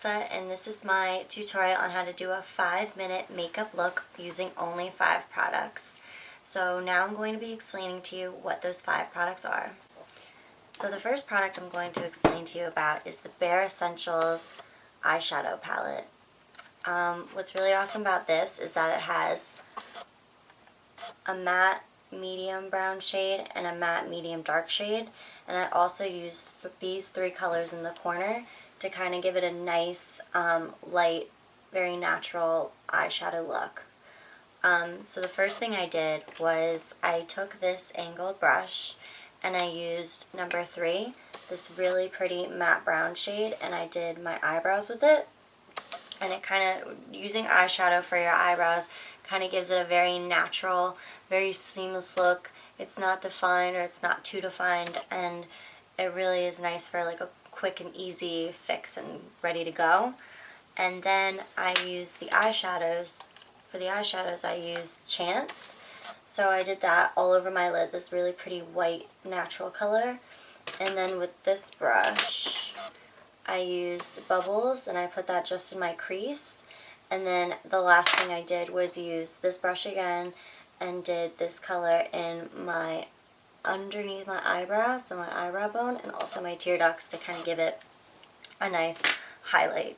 Alexa, and this is my tutorial on how to do a 5-minute makeup look using only 5 products. So now I'm going to be explaining to you what those 5 products are. So the first product I'm going to explain to you about is the Bare Essentials eyeshadow palette. What's really awesome about this is that it has a matte medium brown shade and a matte medium dark shade, and I also use these 3 colors in the corner to kind of give it a nice light, very natural eyeshadow look. So the first thing I did was I took this angled brush and I used number 3, this really pretty matte brown shade, and I did my eyebrows with it. And it kind of, using eyeshadow for your eyebrows kind of gives it a very natural, very seamless look. It's not defined or it's not too defined, and it really is nice for like a quick and easy fix and ready to go. And then I use the eyeshadows. For the eyeshadows I used Chance. So I did that all over my lid, this really pretty white natural color. And then with this brush I used Bubbles, and I put that just in my crease. And then the last thing I did was use this brush again and did this color in my underneath my eyebrow, so my eyebrow bone, and also my tear ducts to kind of give it a nice highlight.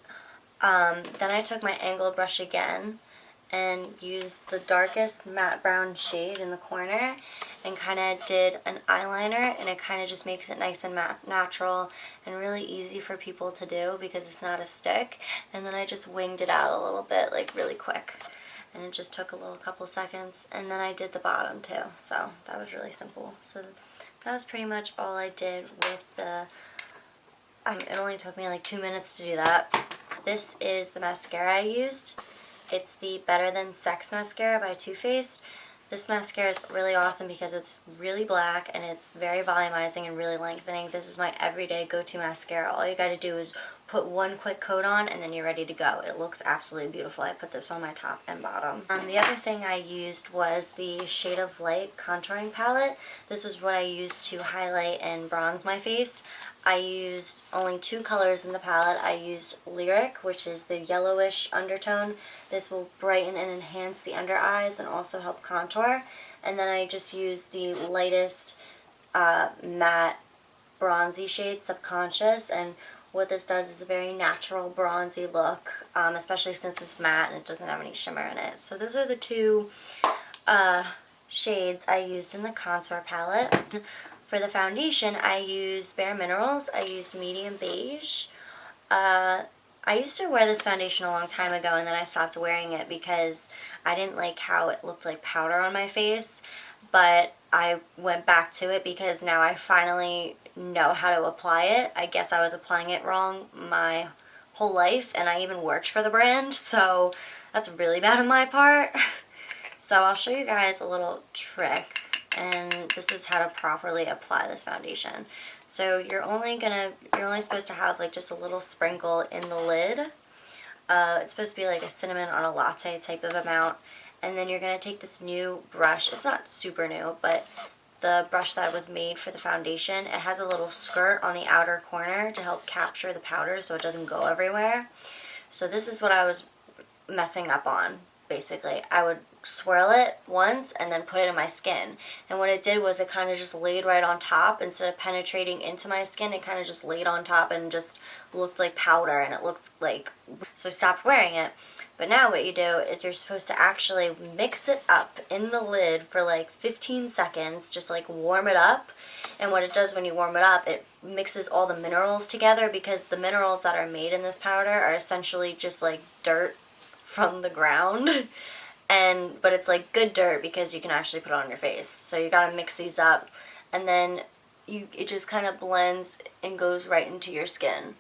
Then I took my angled brush again and used the darkest matte brown shade in the corner and kind of did an eyeliner, and it kind of just makes it nice and natural and really easy for people to do because it's not a stick. And then I just winged it out a little bit, like really quick, and it just took a couple seconds. And then I did the bottom too, so that was really simple. So that was pretty much all I did with the, it only took me like 2 minutes to do that. This is the mascara I used. It's the Better Than Sex Mascara by Too Faced. This mascara is really awesome because it's really black and it's very volumizing and really lengthening. This is my everyday go-to mascara. All you gotta do is put one quick coat on and then you're ready to go. It looks absolutely beautiful. I put this on my top and bottom. The other thing I used was the Shade of Light contouring palette. This is what I used to highlight and bronze my face. I used only 2 colors in the palette. I used Lyric, which is the yellowish undertone. This will brighten and enhance the under eyes and also help contour. And then I just used the lightest matte bronzy shade, Subconscious, and what this does is a very natural bronzy look, especially since it's matte and it doesn't have any shimmer in it. So those are the 2 shades I used in the contour palette. For the foundation, I used BAREMINERALS. I used Medium Beige. I used to wear this foundation a long time ago, and then I stopped wearing it because I didn't like how it looked like powder on my face. But I went back to it because now I finally know how to apply it. I guess I was applying it wrong my whole life, and I even worked for the brand, so that's really bad on my part. So I'll show you guys a little trick, and this is how to properly apply this foundation. So you're only supposed to have like just a little sprinkle in the lid. It's supposed to be like a cinnamon on a latte type of amount. And then you're going to take this new brush. It's not super new, but the brush that was made for the foundation, it has a little skirt on the outer corner to help capture the powder so it doesn't go everywhere. So this is what I was messing up on, basically. I would swirl it once and then put it in my skin. And what it did was it kind of just laid right on top. Instead of penetrating into my skin, it kind of just laid on top and just looked like powder, and it looked like... So I stopped wearing it. But now what you do is you're supposed to actually mix it up in the lid for like 15 seconds, just like warm it up. And what it does when you warm it up, it mixes all the minerals together, because the minerals that are made in this powder are essentially just like dirt from the ground. But it's like good dirt because you can actually put it on your face. So you gotta mix these up, and then it just kind of blends and goes right into your skin.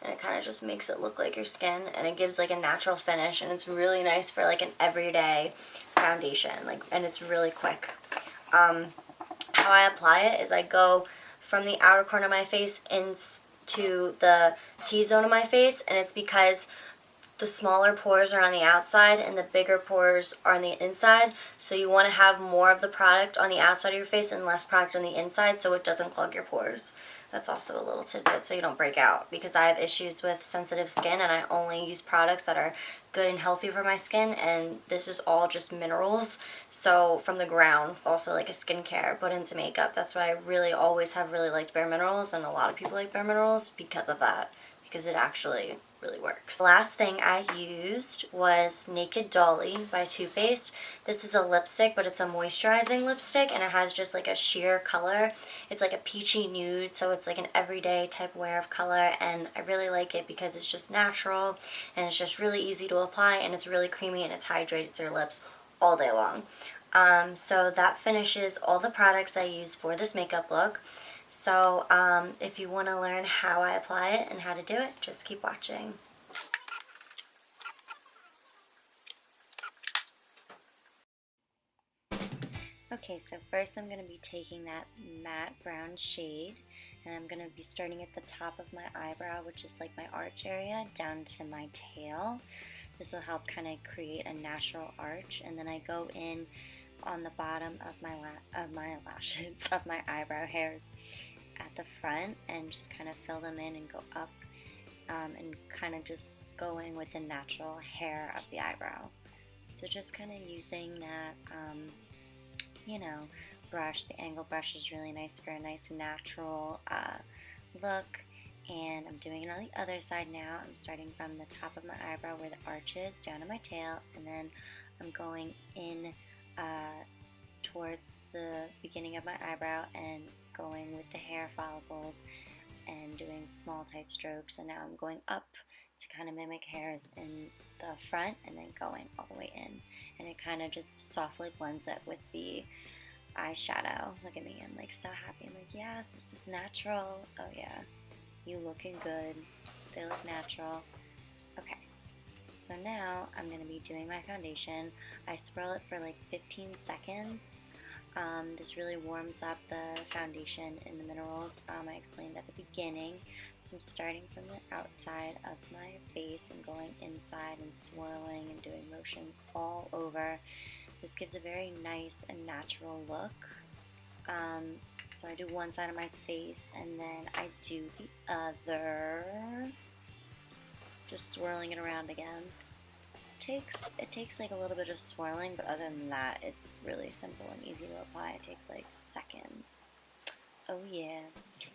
And it kind of just makes it look like your skin, and it gives like a natural finish, and it's really nice for like an everyday foundation, and it's really quick. How I apply it is I go from the outer corner of my face into the T-zone of my face, and it's because the smaller pores are on the outside and the bigger pores are on the inside, so you want to have more of the product on the outside of your face and less product on the inside so it doesn't clog your pores. That's also a little tidbit so you don't break out, because I have issues with sensitive skin and I only use products that are good and healthy for my skin, and this is all just minerals, so from the ground, also like a skincare put into makeup. That's why I really always have really liked Bare Minerals, and a lot of people like Bare Minerals because of that, because it actually really works. The last thing I used was Naked Dolly by Too Faced. This is a lipstick, but it's a moisturizing lipstick, and it has just like a sheer color. It's like a peachy nude, so it's like an everyday type wear of color, and I really like it because it's just natural and it's just really easy to apply, and it's really creamy and it's hydrates your lips all day long. So that finishes all the products I use for this makeup look. So if you want to learn how I apply it and how to do it, just keep watching. Okay, so first I'm going to be taking that matte brown shade, and I'm going to be starting at the top of my eyebrow, which is like my arch area, down to my tail. This will help kind of create a natural arch, and then I go in on the bottom of my lashes, of my eyebrow hairs at the front, and just kind of fill them in and go up, and kind of just going with the natural hair of the eyebrow. So just kind of using that, you know, brush. The angle brush is really nice for a nice natural look. And I'm doing it on the other side now. I'm starting from the top of my eyebrow where the arch is, down to my tail, and then I'm going in towards the beginning of my eyebrow and going with the hair follicles and doing small tight strokes. And now I'm going up to kind of mimic hairs in the front and then going all the way in. And it kind of just softly blends it with the eyeshadow. Look at me, I'm like so happy. I'm like, yes, this is natural. Oh yeah, you looking good. They look natural. Okay, so now I'm going to be doing my foundation. I swirl it for like 15 seconds. This really warms up the foundation in the minerals. I explained at the beginning. So I'm starting from the outside of my face and going inside and swirling and doing motions all over. This gives a very nice and natural look. So I do one side of my face and then I do the other. Just swirling it around again. It takes like a little bit of swirling, but other than that, it's really simple and easy to apply. It takes like seconds. Oh yeah,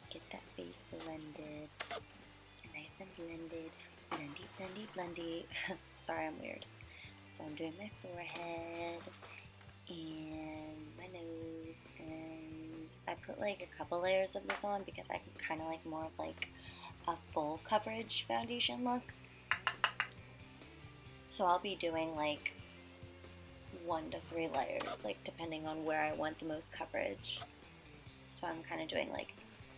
get that face blended, nice and blended, blendy, blendy, blendy. Sorry, I'm weird. So I'm doing my forehead and my nose, and I put like a couple layers of this on because I kind of like more of like a full coverage foundation look. So I'll be doing like 1 to 3 layers, like depending on where I want the most coverage. So I'm kind of doing like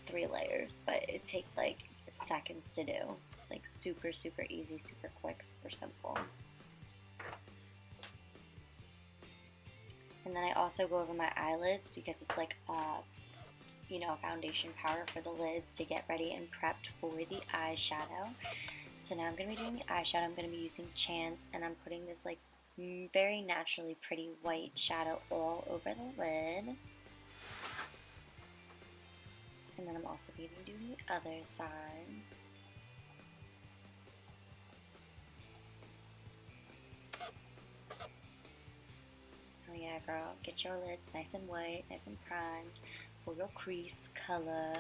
3 layers, but it takes like seconds to do. Like super, super easy, super quick, super simple. And then I also go over my eyelids because it's like you know, foundation powder for the lids to get ready and prepped for the eyeshadow. So now I'm going to be doing the eyeshadow. I'm going to be using Chance, and I'm putting this like very naturally pretty white shadow all over the lid. And then I'm also going to be doing the other side. Oh yeah, girl, get your lids nice and white, nice and primed for your crease color.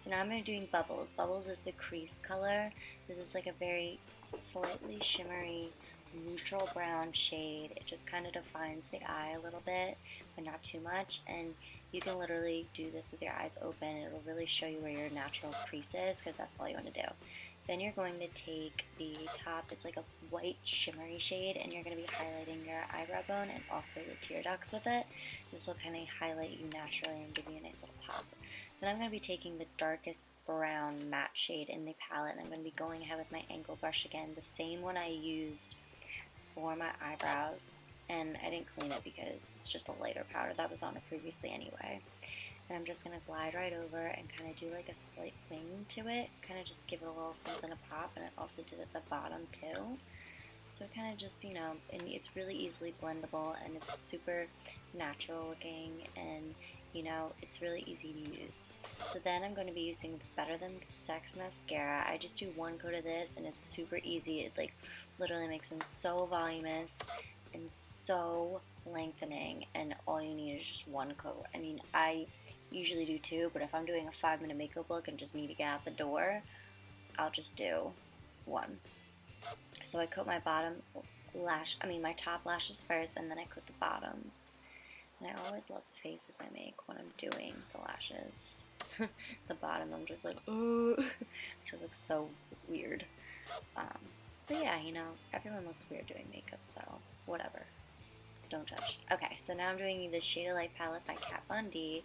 So now I'm going to be doing Bubbles. Bubbles is the crease color. This is like a very slightly shimmery, neutral brown shade. It just kind of defines the eye a little bit, but not too much. And you can literally do this with your eyes open. It'll really show you where your natural crease is, because that's all you want to do. Then you're going to take the top, it's like a white shimmery shade, and you're going to be highlighting your eyebrow bone and also your tear ducts with it. This will kind of highlight you naturally and give you a nice little pop. Then I'm going to be taking the darkest brown matte shade in the palette, and I'm going to be going ahead with my angle brush again, the same one I used for my eyebrows, and I didn't clean it because it's just a lighter powder that was on it previously anyway. And I'm just going to glide right over and kind of do like a slight wing to it, kind of just give it a little something to pop, and it also did at the bottom too. So kind of just, you know, and it's really easily blendable, and it's super natural looking, and You know, it's really easy to use. So then I'm going to be using Better Than Sex Mascara. I just do one coat of this, and it's super easy. It like literally makes them so voluminous and so lengthening, and all you need is just one coat. I mean, I usually do two, but if I'm doing a 5-minute makeup look and just need to get out the door, I'll just do one. So I coat my my top lashes first, and then I coat the bottoms. And I always love the faces I make when I'm doing the lashes. The bottom, I'm just like, oh, it just looks so weird. But yeah, you know, everyone looks weird doing makeup, so whatever. Don't judge. Okay, so now I'm doing the Shade of Light palette by Kat Von D.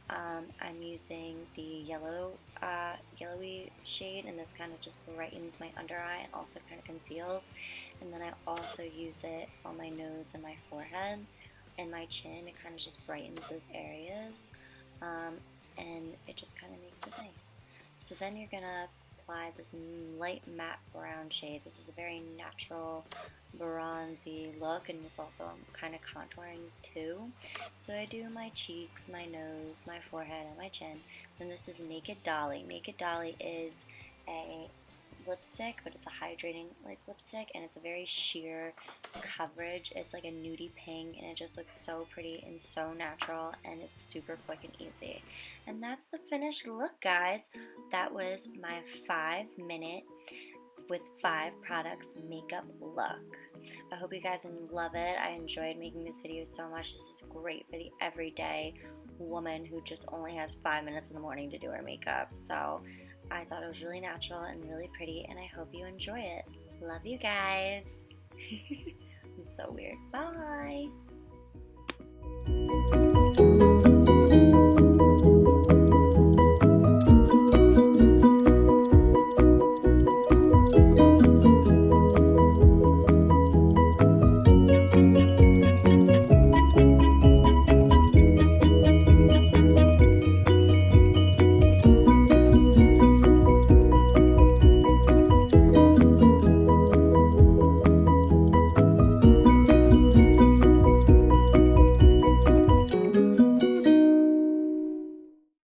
I'm using the yellowy shade, and this kind of just brightens my under eye and also kind of conceals. And then I also use it on my nose and my forehead and my chin. It kind of just brightens those areas, and it just kind of makes it nice. So then you're gonna apply this light matte brown shade. This is a very natural bronzy look, and it's also kind of contouring too. So I do my cheeks, my nose, my forehead, and my chin. Then this is Naked Dolly. Naked Dolly is a lipstick, but it's a hydrating like lipstick, and it's a very sheer coverage. It's like a nudie pink, and it just looks so pretty and so natural, and it's super quick and easy. And that's the finished look, guys. That was my 5-minute with 5 products makeup look. I hope you guys love it. I enjoyed making this video so much. This is great for the everyday woman who just only has 5 minutes in the morning to do her makeup. So I thought it was really natural and really pretty, and I hope you enjoy it. Love you guys. I'm so weird. Bye.